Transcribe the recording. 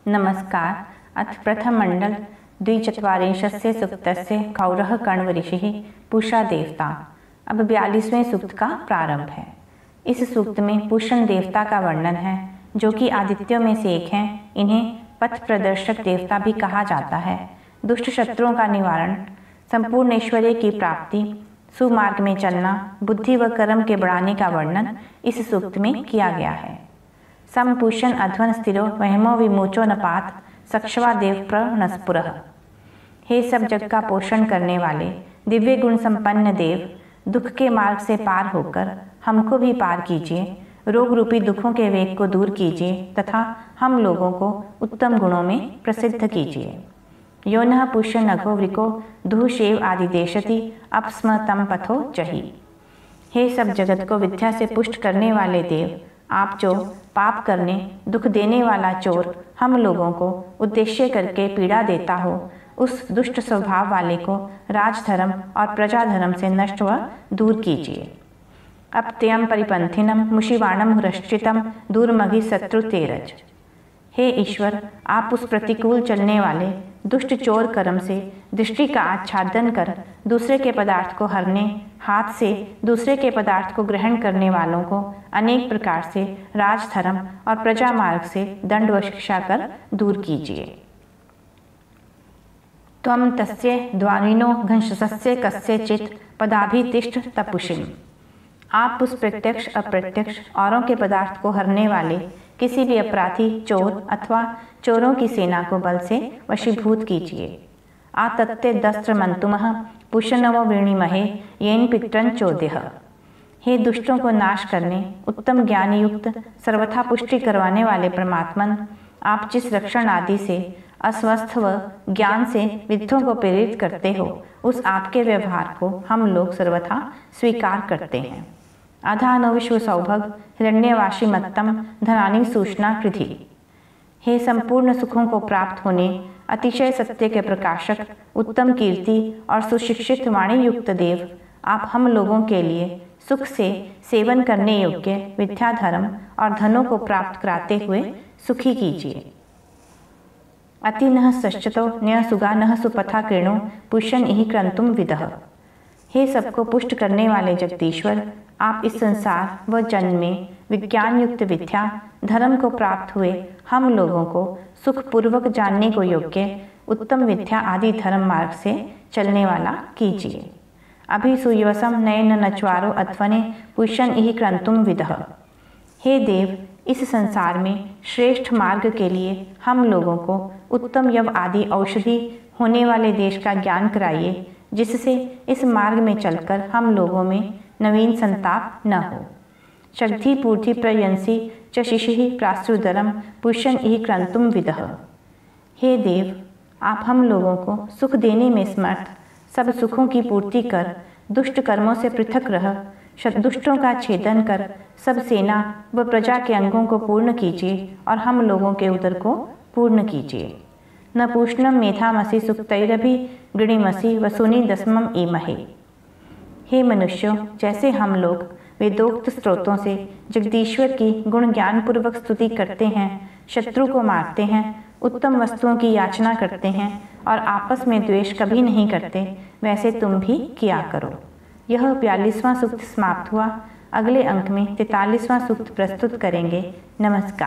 नमस्कार। अथ प्रथममण्डल द्विचत्वारिंशस्य सूक्तस्य कौरः कण्व ऋषिः पूषा देवता। अब 42वें सूक्त का प्रारंभ है। इस सूक्त में पूषण देवता का वर्णन है, जो कि आदित्यों में से एक हैं। इन्हें पथ प्रदर्शक देवता भी कहा जाता है। दुष्ट शत्रुओं का निवारण, संपूर्ण ऐश्वर्य की प्राप्ति, सुमार्ग में चलना, बुद्धि व कर्म के बढ़ाने का वर्णन इस सूक्त में किया गया है। समपूषण अध्वन स्थिरो वहमो विमोचो नपात सक्षवा देव प्रणस्पुरः। हे सब जग का पोषण करने वाले दिव्य गुण संपन्न देव, दुख के मार्ग से पार होकर हमको भी पार कीजिए। रोग रूपी दुखों के वेग को दूर कीजिए तथा हम लोगों को उत्तम गुणों में प्रसिद्ध कीजिए। यो नः पुष्य नघो वृको दुःशेव आदिदेशति अपस्म तम पथो जहि। हे सब जगत को विद्या से पुष्ट करने वाले देव, आप जो पाप करने दुख देने वाला चोर हम लोगों को उद्देश्य करके पीड़ा देता हो, उस दुष्ट स्वभाव वाले को राजधर्म और प्रजाधर्म से नष्ट व दूर कीजिए। अपत्यम परिपंथिनम मुशिवाणम हुरश्चितम दूरमघि शत्रु तेरज। हे ईश्वर, आप उस प्रतिकूल चलने वाले दुष्ट चोर कर्म से दृष्टि का आच्छादन कर दूसरे के पदार्थ को हरने, हाथ से दूसरे के पदार्थ को ग्रहण करने वालों को अनेक प्रकार से राजधर्म और प्रजा मार्ग से दंड व शिक्षा कर दूर कीजिए। त्वं तस्य द्वारिणो घंसस्य कस्यचित् पदाभितिष्ठ तपुषिम्। आप उस प्रत्यक्ष अप्रत्यक्ष औरों के पदार्थ को हरने वाले किसी भी अपराधी चोर अथवा चोरों की सेना को बल से वशीभूत कीजिए। आतत्ते दस्त्र मंतुमः पुषनवो वीणिमहे येन पिक्टन चोद्यः। हे दुष्टों को नाश करने, उत्तम ज्ञान युक्त सर्वथा पुष्टि करवाने वाले परमात्मन, आप जिस रक्षण आदि से अस्वस्थ व ज्ञान से विद्धों को प्रेरित करते हो, उस आपके व्यवहार को हम लोग सर्वथा स्वीकार करते हैं। अधानो विश्व सौभग हिरण्यवाशी मत्तम धनानि सूचना कृधि। हे संपूर्ण सुखों को प्राप्त होने, अतिशय सत्य के प्रकाशक, उत्तम कीर्ति और सुशिक्षित वाणी युक्त देव, आप हम लोगों के लिए सुख से सेवन करने योग्य विद्या धर्म और धनों को प्राप्त कराते हुए सुखी कीजिए। अति नः सश्चतो न्य सुगा नः सुपथा कृणो पुष्यन इहि क्रंतुम विदः। हे सबको पुष्ट करने वाले जगदीश्वर, आप इस संसार व जन्म में विज्ञान युक्त विद्या धर्म को प्राप्त हुए हम लोगों को सुखपूर्वक जानने को योग्य उत्तम विद्या आदि धर्म मार्ग से चलने वाला कीजिए। अभिसूयवसम नयन नचवारो अध्वने पुष्यन इहि क्रंतुम विदः। हे देव, इस संसार में श्रेष्ठ मार्ग के लिए हम लोगों को उत्तम यव आदि औषधि होने वाले देश का ज्ञान कराइए, जिससे इस मार्ग में चलकर हम लोगों में नवीन संताप न हो। शक्ति पूर्ति प्रयंसी च शिशिहि प्रासुदरम पुष्यन इहि क्रंतुम विदः। हे देव, आप हम लोगों को सुख देने में समर्थ, सब सुखों की पूर्ति कर, दुष्ट कर्मों से पृथक रह, दुष्टों का छेदन कर, सब सेना व प्रजा के अंगों को पूर्ण कीजिए और हम लोगों के उदर को पूर्ण कीजिए। न पूष्णम मेधामसि सुक्तैरभि गृणीमसि वसुनि दसमम ईमहे। हे मनुष्यों, जैसे हम लोग वेदोक्त स्त्रोतों से जगदीश्वर की गुण ज्ञान पूर्वक स्तुति करते हैं, शत्रु को मारते हैं, उत्तम वस्तुओं की याचना करते हैं और आपस में द्वेष कभी नहीं करते, वैसे तुम भी किया करो। यह 42वां सूक्त समाप्त हुआ। अगले अंक में 43वां सूक्त प्रस्तुत करेंगे। नमस्कार।